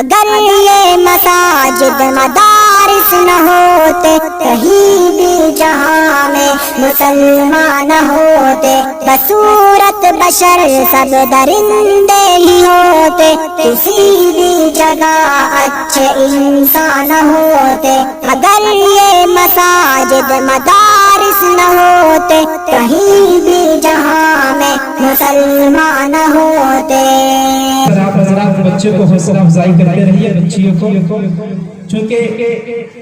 अगर ये मसाजिद मदारिस न होते, कहीं भी जहाँ में मुसलमान होते, बसूरत बशर सब दरिंदे ही होते, किसी भी जगह अच्छे इंसान होते। अगर ये मसाजिद मदारिस न होते, कहीं भी जहाँ में मुसलमान होते। आप बच्चों को हौसला अफजाई करते रहिए, बच्चियों को, चूंकि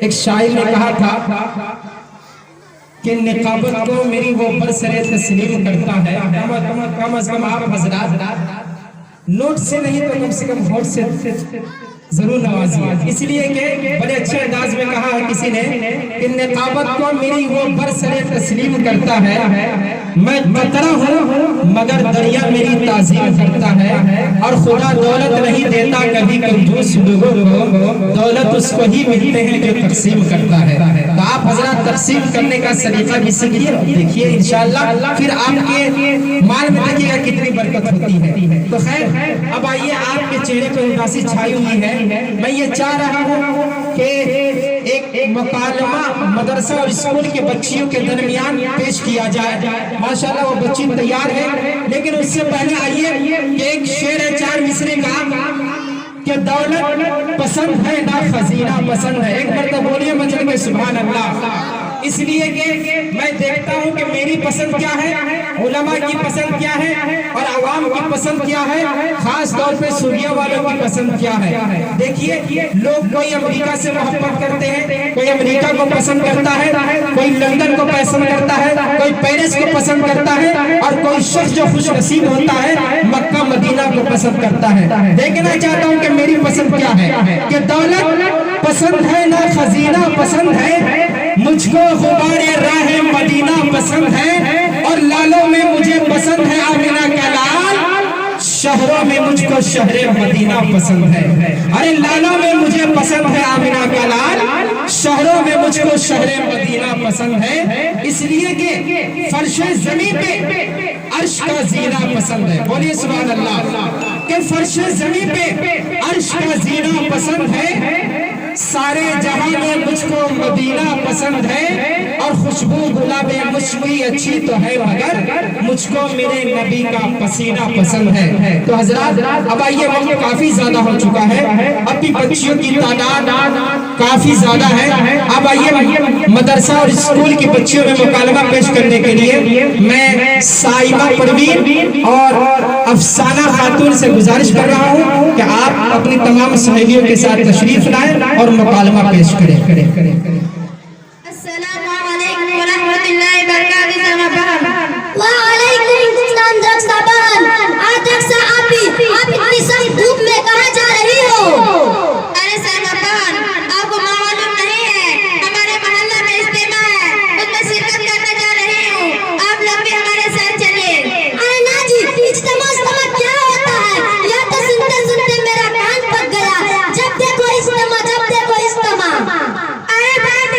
एक शायर ने कहा था कि निकाबत को मेरी वो बरसरे तस्लीम करता है। कम अज कम आप हजरात नोट से नहीं तो कम से कम होठ से जरूर नवाजिए, इसलिए कि बड़े अच्छे अंदाज में कहा है किसी ने कि निकाबत को मेरी वो बरसरे तस्लीम करता है, मैं कतरा हूँ मगर दरिया मेरी ताज़ीम करता है, और खुदा दौलत नहीं देता कभी कंजूस लोगों को, दौलत उसको ही मिलते हैं जो तकसीम करता है। तो आप हजरत तकसीम करने का सलीका भी सीखिए, देखिए इंशाअल्लाह फिर आपके माल में देखिएगा कितनी बरकत होती है। तो खैर अब आइए, आपके चेहरे पर उदासी छाई हुई है, मैं ये चाह रहा हूँ कि एक मुकालमा मदरसा और स्कूल के बच्चियों के दरमियान पेश किया जाए। माशाल्लाह वो बच्ची तैयार है, लेकिन उससे पहले आइए कि एक शेर है 4 मिसरे का कि दौलत पसंद है ना खजीना पसंद है। एक बार तो बोलिए मचल के सुभान अल्लाह। इसलिए कि मैं देखता हूं कि मेरी पसंद क्या है, उलमा की पसंद क्या है, और आवाम की पसंद क्या है, खास तौर पे सूर्या वालों की पसंद क्या है। देखिए लोग कोई अमेरिका से मोहब्बत करते हैं, कोई अमेरिका को पसंद करता है, कोई लंदन को पसंद करता है, कोई पेरिस को पसंद करता है, और कोई शख्स जो खुश नसीब होता है मक्का मदीना को पसंद करता है। देखना चाहता हूँ कि मेरी पसंद क्या है, कि दौलत पसंद है ना खजीना पसंद है, मुझको गुबारे राहे मदीना पसंद है, और लालों में मुझे पसंद है आमिना का लाल, शहरों में मुझको शहरे मदीना पसंद है। अरे लालों में मुझे पसंद है आमिना का लाल, शहरों में मुझको शहरे मदीना पसंद है। इसलिए कि फर्शे ज़मीन पे अर्श का जीना पसंद है। बोलिए सुभान अल्लाह। कि फर्शे ज़मीन पे अर्श का जीना पसंद है, सारे जहां में मुझको मदीना पसंद है, और खुशबू गुलाबे मुश्की अच्छी तो है मगर मुझको मेरे नबी का पसीना पसंद है। तो हजरात अब आइए, वक्त काफी ज्यादा हो चुका है, अब भी बच्चियों की तादाद काफी ज्यादा है। अब आइए मदरसा और स्कूल की बच्चियों में मुकालमा पेश करने के लिए मैं साइमा परवीन और अफसाना खातून से गुजारिश कर रहा हूँ कि आप अपनी तमाम सहेलियों के साथ तशरीफ लाएं और मुकालमा पेश करें। अस्सलामु अलैकुम व रहमतुल्लाहि व बरकातुहू। वालेकुम सलाम रक्षा बहन। आज रक्षा आप इतनी सख्त धूप में कहाँ जा रही हो? अरे सैमा बहन, आपको मालूम नहीं है, हमारे मोहल्ला में इज्तिमा है, उसमें शिरकत करने जा रही हूँ, आप लोग भी हमारे साथ चलिए। अरे ना जी, इज्तिमा क्या होता है? यह तो सुनते सुनते मेरा कान पक गया। जब देखो इज्तिमा, जब देखो इज्तिमा। अरे बहन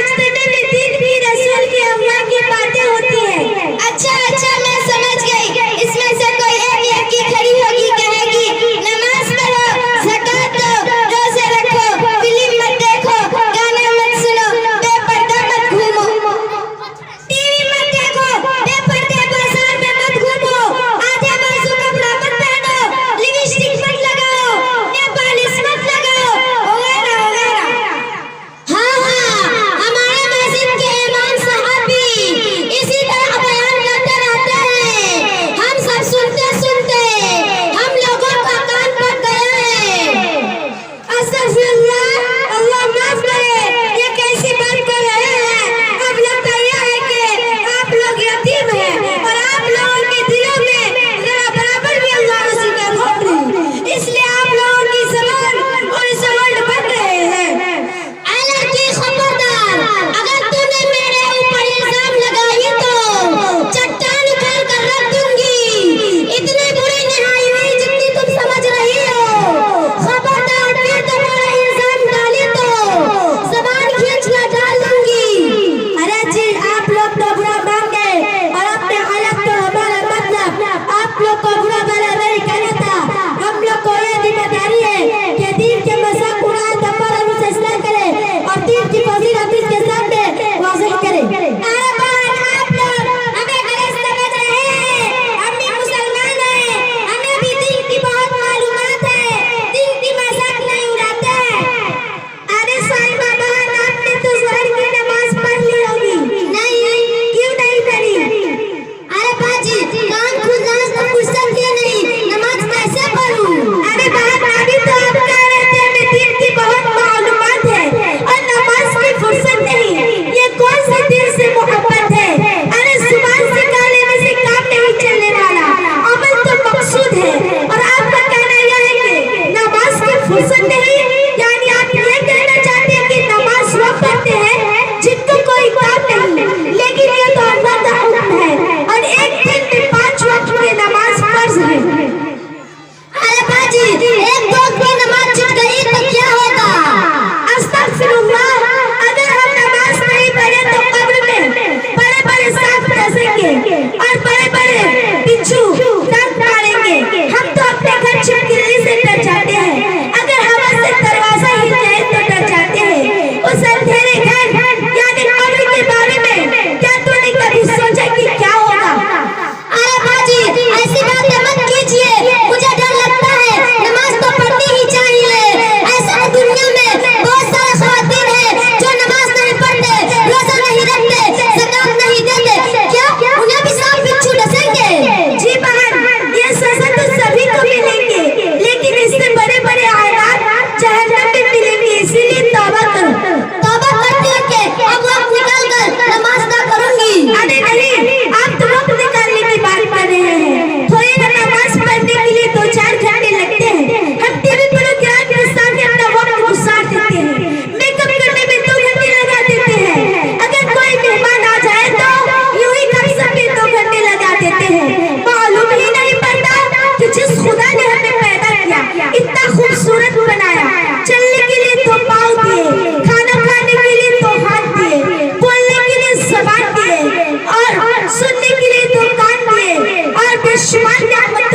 शुमार में